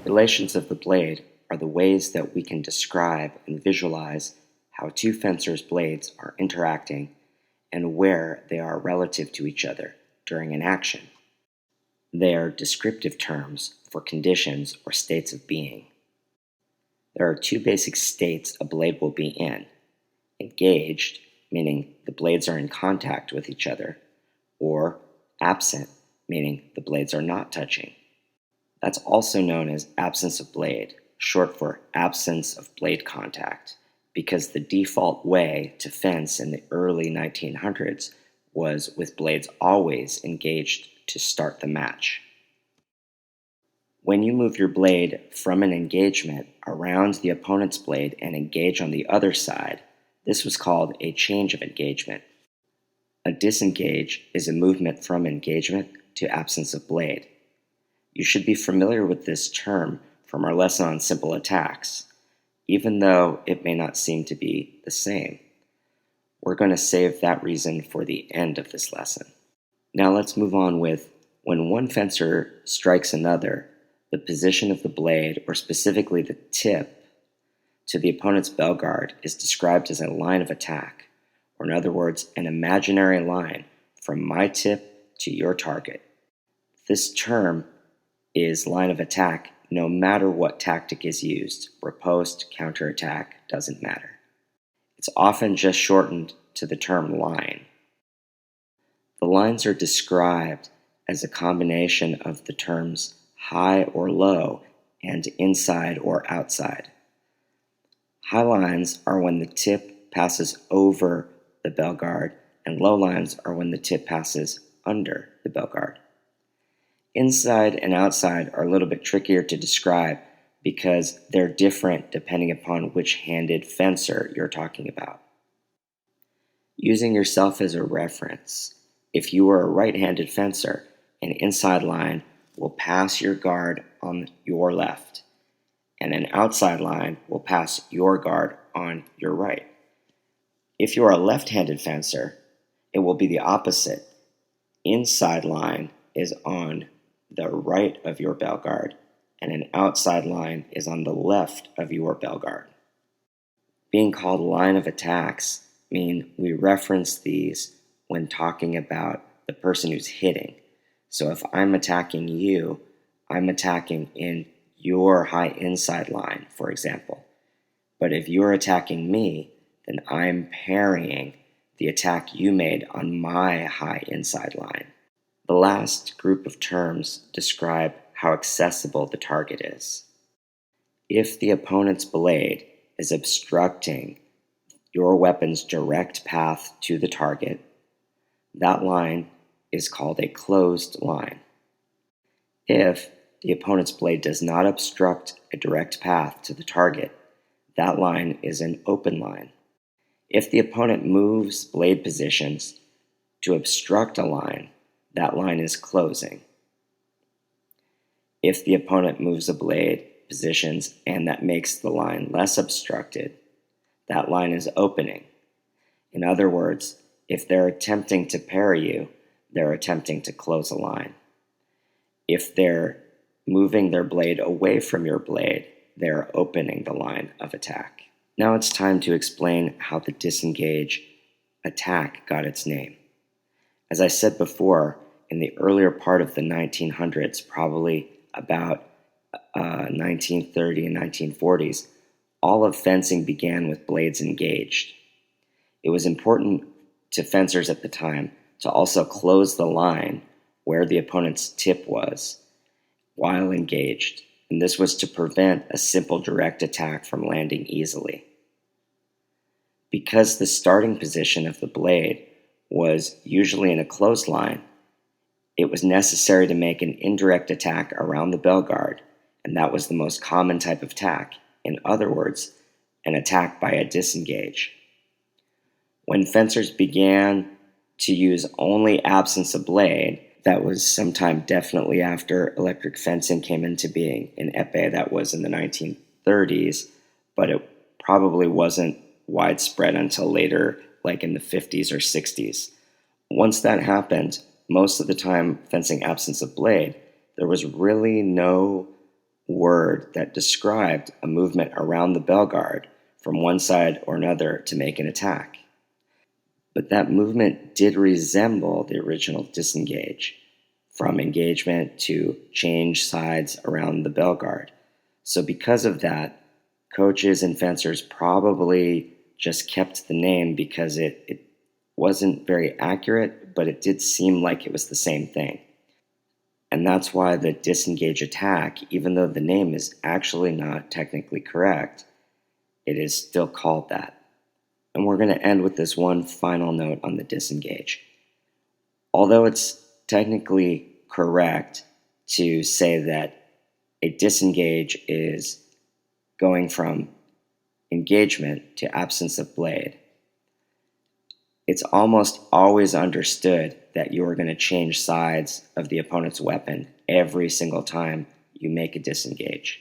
Relations of the blade are the ways that we can describe and visualize how two fencers' blades are interacting and where they are relative to each other during an action. They are descriptive terms for conditions or states of being. There are two basic states a blade will be in: engaged, meaning the blades are in contact with each other, or absent, meaning the blades are not touching. That's also known as absence of blade, short for absence of blade contact, because the default way to fence in the early 1900s was with blades always engaged to start the match. When you move your blade from an engagement around the opponent's blade and engage on the other side, this was called a change of engagement. A disengage is a movement from engagement to absence of blade. You should be familiar with this term from our lesson on simple attacks, even though it may not seem to be the same. We're going to save that reason for the end of this lesson. Now let's move on with when one fencer strikes another, the position of the blade, or specifically the tip, to the opponent's bell guard is described as a line of attack, or in other words, an imaginary line from my tip to your target. This term is line of attack no matter what tactic is used. Riposte, counterattack, doesn't matter. It's often just shortened to the term line. The lines are described as a combination of the terms high or low and inside or outside. High lines are when the tip passes over the bell guard, and low lines are when the tip passes under the bell guard. Inside and outside are a little bit trickier to describe because they're different depending upon which handed fencer you're talking about. Using yourself as a reference, if you are a right-handed fencer, an inside line will pass your guard on your left, and an outside line will pass your guard on your right. If you are a left-handed fencer, it will be the opposite. Inside line is on the right of your bell guard, and an outside line is on the left of your bell guard. Being called line of attacks mean we reference these when talking about the person who's hitting. So if I'm attacking you, I'm attacking in your high inside line, for example. But if you're attacking me, then I'm parrying the attack you made on my high inside line. The last group of terms describe how accessible the target is. If the opponent's blade is obstructing your weapon's direct path to the target, that line is called a closed line. If the opponent's blade does not obstruct a direct path to the target, that line is an open line. If the opponent moves blade positions to obstruct a line, that line is closing. If the opponent moves a blade positions and that makes the line less obstructed, that line is opening. In other words, if they're attempting to parry you, they're attempting to close a line. If they're moving their blade away from your blade, they're opening the line of attack. Now it's time to explain how the disengage attack got its name. As I said before, in the earlier part of the 1900s, probably about 1930 and 1940s, all of fencing began with blades engaged. It was important to fencers at the time to also close the line where the opponent's tip was while engaged, and this was to prevent a simple direct attack from landing easily. Because the starting position of the blade was usually in a closed line, it was necessary to make an indirect attack around the bell guard, and that was the most common type of attack. In other words, an attack by a disengage. When fencers began to use only absence of blade, that was sometime definitely after electric fencing came into being. In EFA, that was in the 1930s, but it probably wasn't widespread until later, like in the 50s or 60s. Once that happened, most of the time fencing absence of blade, there was really no word that described a movement around the bell guard from one side or another to make an attack. But that movement did resemble the original disengage, from engagement to change sides around the bell guard. So because of that, coaches and fencers probably just kept the name because it wasn't very accurate, but it did seem like it was the same thing. And that's why the disengage attack, even though the name is actually not technically correct, it is still called that. And we're going to end with this one final note on the disengage. Although it's technically correct to say that a disengage is going from engagement to absence of blade, it's almost always understood that you are going to change sides of the opponent's weapon every single time you make a disengage.